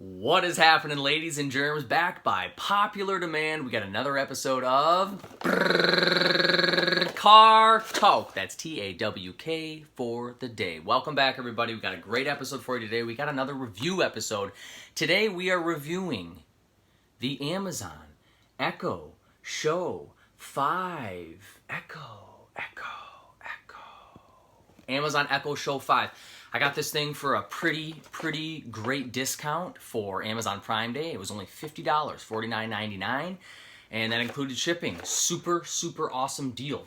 What is happening, ladies and germs? Back by popular demand, we got another episode of Car Talk. That's TAWK for the day. Welcome back, everybody. We got a great episode for you today. We got another review episode. Today we are reviewing the Amazon Echo Show 5. Amazon Echo Show 5. I got this thing for a pretty great discount for Amazon Prime Day. It was only $50, $49.99, and that included shipping. Super awesome deal.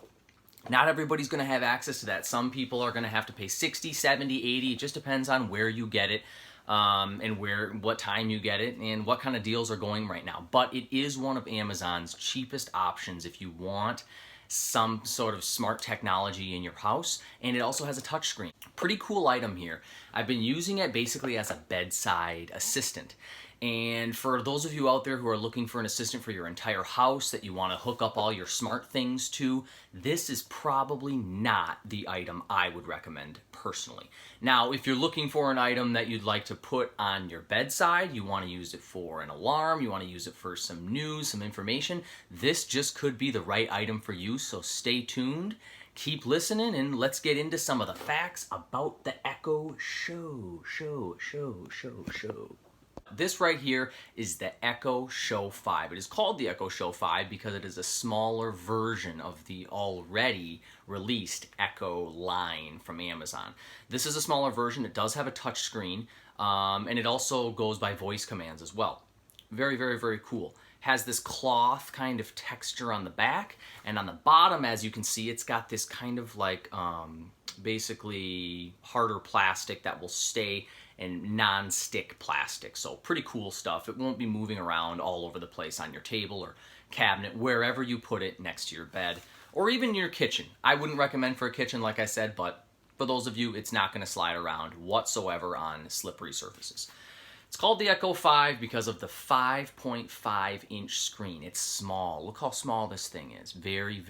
Not everybody's going to have access to that. Some people are going to have to pay $60, $70, $80. It just depends on where you get it, and what time you get it, and what kind of deals are going right now. But it is one of Amazon's cheapest options if you want some sort of smart technology in your house, and it also has a touchscreen. Pretty cool item here. I've been using it basically as a bedside assistant. And for those of you out there who are looking for an assistant for your entire house that you want to hook up all your smart things to, this is probably not the item I would recommend personally. Now, if you're looking for an item that you'd like to put on your bedside, you want to use it for an alarm, you want to use it for some news, some information, this just could be the right item for you, so stay tuned. Keep listening, and let's get into some of the facts about the Echo Show. This right here is the Echo Show 5. It is called the Echo Show 5 because it is a smaller version of the already released Echo line from Amazon. This is a smaller version. It does have a touch screen, and it also goes by voice commands as well. Very cool. Has this cloth kind of texture on the back, and on the bottom, as you can see, it's got this kind of like basically harder plastic that will stay, and non-stick plastic. So pretty cool stuff. It won't be moving around all over the place on your table or cabinet, wherever you put it next to your bed, or even your kitchen. I wouldn't recommend for a kitchen, like I said, but for those of you, it's not going to slide around whatsoever on slippery surfaces. It's called the Echo 5 because of the 5.5-inch screen. It's small. Look how small this thing is. Very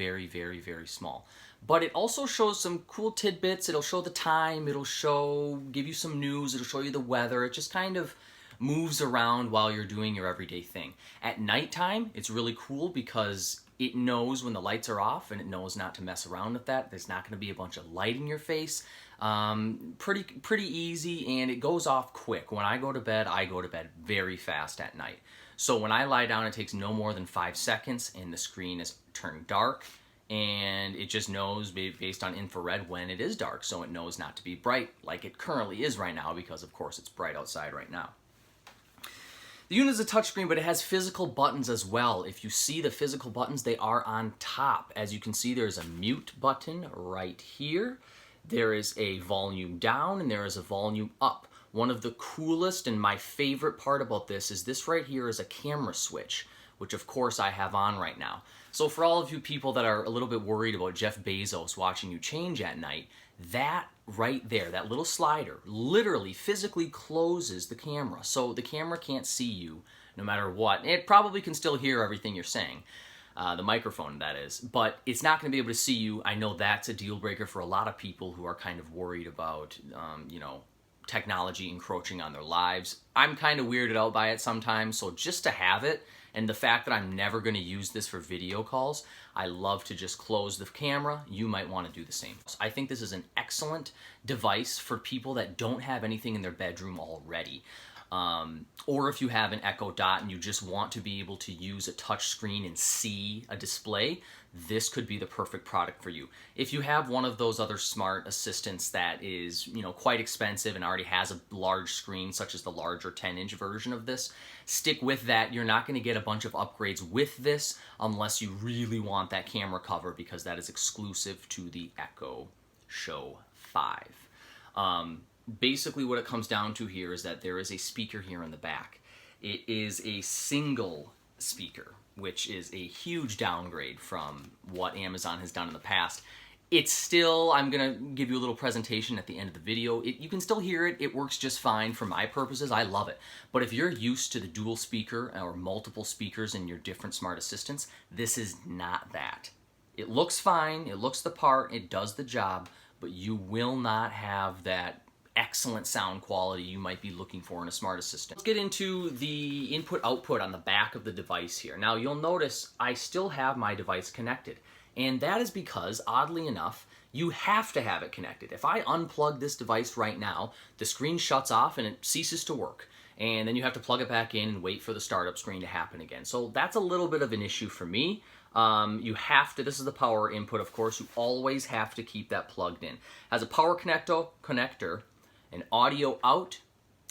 small. But it also shows some cool tidbits. It'll show the time. It'll give you some news. It'll show you the weather. It just kind of moves around while you're doing your everyday thing. At nighttime, it's really cool because it knows when the lights are off, and it knows not to mess around with that. There's not going to be a bunch of light in your face. Pretty easy, and it goes off quick. When I go to bed very fast at night. So when I lie down, it takes no more than 5 seconds, and the screen is turned dark, and it just knows based on infrared when it is dark, so it knows not to be bright like it currently is right now, because of course it's bright outside right now. The unit is a touchscreen, but it has physical buttons as well. If you see the physical buttons, they are on top. As you can see, there's a mute button right here. There is a volume down, and there is a volume up. One of the coolest and my favorite part about this right here is a camera switch, which of course I have on right now. So for all of you people that are a little bit worried about Jeff Bezos watching you change at night, that right there, that little slider, literally physically closes the camera. So the camera can't see you no matter what. It probably can still hear everything you're saying. The microphone, that is, but it's not going to be able to see you. I know that's a deal breaker for a lot of people who are kind of worried about, technology encroaching on their lives. I'm kind of weirded out by it sometimes, so just to have it, and the fact that I'm never going to use this for video calls, I love to just close the camera. You might want to do the same. So I think this is an excellent device for people that don't have anything in their bedroom already. Or if you have an Echo Dot and you just want to be able to use a touch screen and see a display, this could be the perfect product for you. If you have one of those other smart assistants that is, quite expensive and already has a large screen, such as the larger 10-inch version of this, stick with that. You're not going to get a bunch of upgrades with this unless you really want that camera cover, because that is exclusive to the Echo Show 5. Basically what it comes down to here is that there is a speaker here in the back. It is a single speaker, which is a huge downgrade from what Amazon has done in the past. It's still, I'm going to give you a little presentation at the end of the video. You can still hear it. It works just fine for my purposes. I love it. But if you're used to the dual speaker or multiple speakers in your different smart assistants, this is not that. It looks fine. It looks the part. It does the job. But you will not have that excellent sound quality you might be looking for in a smart assistant. Let's get into the input-output on the back of the device here. Now you'll notice I still have my device connected, and that is because, oddly enough, you have to have it connected. If I unplug this device right now, the screen shuts off and it ceases to work. And then you have to plug it back in and wait for the startup screen to happen again. So that's a little bit of an issue for me. You have to, this is the power input, of course, you always have to keep that plugged in. Has a power connector, an audio out,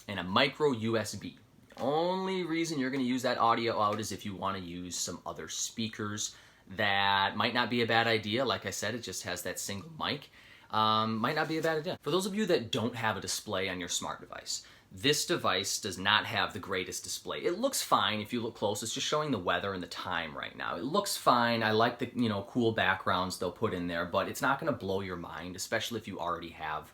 and a micro USB. The only reason you're going to use that audio out is if you want to use some other speakers. That might not be a bad idea. Like I said, it just has that single mic. Might not be a bad idea. For those of you that don't have a display on your smart device, this device does not have the greatest display. It looks fine if you look close. It's just showing the weather and the time right now. It looks fine. I like the cool backgrounds they'll put in there, but it's not going to blow your mind, especially if you already have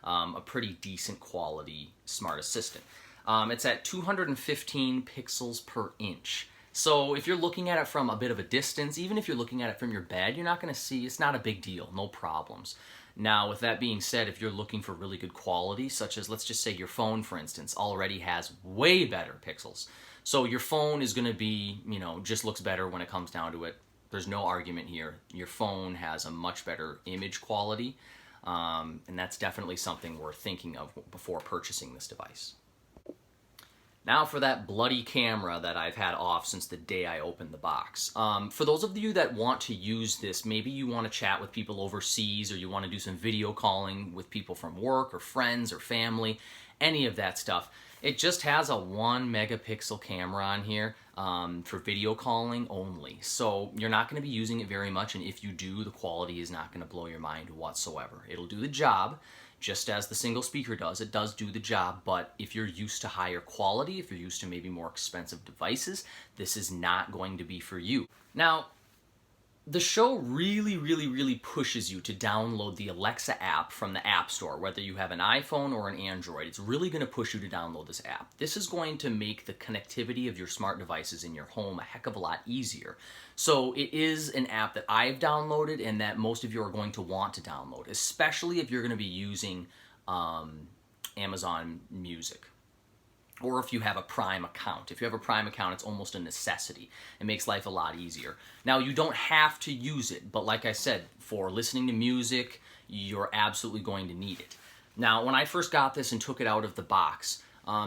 a pretty decent quality smart assistant. It's at 215 pixels per inch. So if you're looking at it from a bit of a distance, even if you're looking at it from your bed, you're not going to see, it's not a big deal, no problems. Now, with that being said, if you're looking for really good quality, such as, let's just say your phone, for instance, already has way better pixels. So your phone is going to be, just looks better when it comes down to it. There's no argument here. Your phone has a much better image quality, and that's definitely something worth thinking of before purchasing this device. Now for that bloody camera that I've had off since the day I opened the box. For those of you that want to use this, maybe you want to chat with people overseas, or you want to do some video calling with people from work or friends or family, any of that stuff. It just has a 1 megapixel camera on here for video calling only. So you're not going to be using it very much, and if you do, the quality is not going to blow your mind whatsoever. It'll do the job. Just as the single speaker does, it does do the job, but if you're used to higher quality, if you're used to maybe more expensive devices, this is not going to be for you. Now, the show really pushes you to download the Alexa app from the App Store, whether you have an iPhone or an Android. It's really going to push you to download this app. This is going to make the connectivity of your smart devices in your home a heck of a lot easier. So it is an app that I've downloaded and that most of you are going to want to download, especially if you're going to be using Amazon Music. Or if you have a Prime account. If you have a Prime account, it's almost a necessity. It makes life a lot easier. Now, you don't have to use it, but like I said, for listening to music, you're absolutely going to need it. Now, when I first got this and took it out of the box,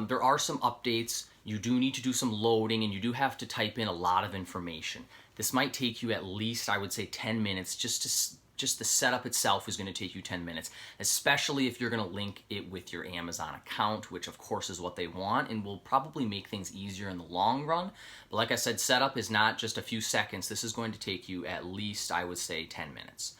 there are some updates. You do need to do some loading, and you do have to type in a lot of information. This might take you at least, I would say, 10 minutes just the setup itself is going to take you 10 minutes, especially if you're going to link it with your Amazon account, which of course is what they want and will probably make things easier in the long run. But like I said, setup is not just a few seconds. This is going to take you at least, I would say, 10 minutes.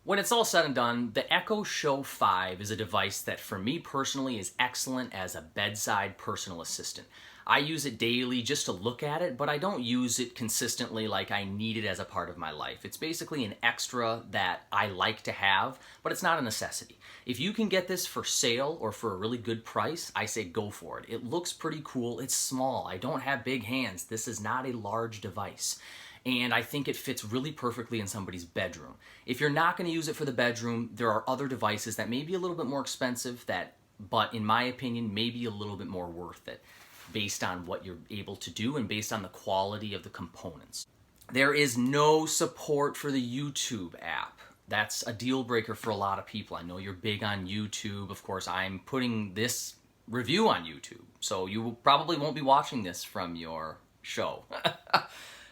When it's all said and done, the Echo Show 5 is a device that for me personally is excellent as a bedside personal assistant. I use it daily just to look at it, but I don't use it consistently like I need it as a part of my life. It's basically an extra that I like to have, but it's not a necessity. If you can get this for sale or for a really good price, I say go for it. It looks pretty cool. It's small. I don't have big hands. This is not a large device. And I think it fits really perfectly in somebody's bedroom. If you're not going to use it for the bedroom, there are other devices that may be a little bit more expensive but in my opinion, may be a little bit more worth it, based on what you're able to do and based on the quality of the components. There is no support for the YouTube app. That's a deal breaker for a lot of people. I know you're big on YouTube. Of course, I'm putting this review on YouTube, so you probably won't be watching this from your show.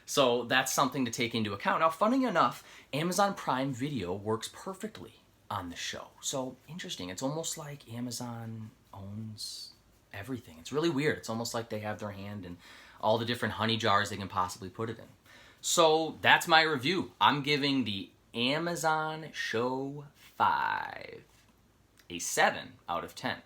So that's something to take into account. Now, funny enough, Amazon Prime Video works perfectly on the show. So interesting. It's almost like Amazon owns everything. It's really weird. It's almost like they have their hand in all the different honey jars they can possibly put it in. So that's my review. I'm giving the Amazon Show 5 a 7 out of 10.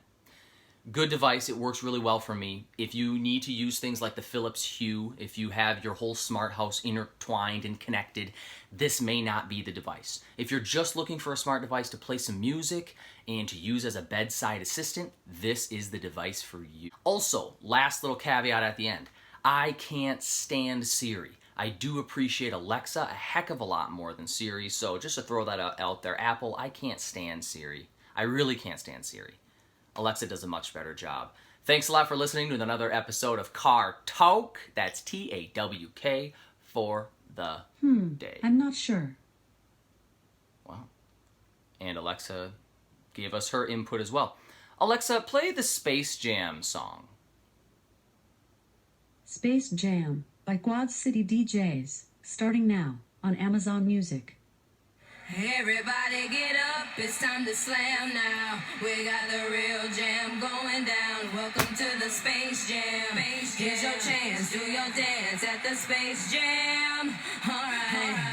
Good device. It works really well for me. If you need to use things like the Philips Hue, if you have your whole smart house intertwined and connected, this may not be the device. If you're just looking for a smart device to play some music and to use as a bedside assistant, this is the device for you. Also, last little caveat at the end, I can't stand Siri. I do appreciate Alexa a heck of a lot more than Siri, so just to throw that out there, Apple, I can't stand Siri. I really can't stand Siri. Alexa does a much better job. Thanks a lot for listening to another episode of Car TAWK. That's TAWK for the day. I'm not sure. Wow. And Alexa gave us her input as well. Alexa, play the Space Jam song. Space Jam by Quad City DJs, starting now on Amazon Music. Everybody get up, it's time to slam now. We got the real jam going down. Welcome to the Space Jam. Here's your chance, do your dance at the Space Jam. Alright.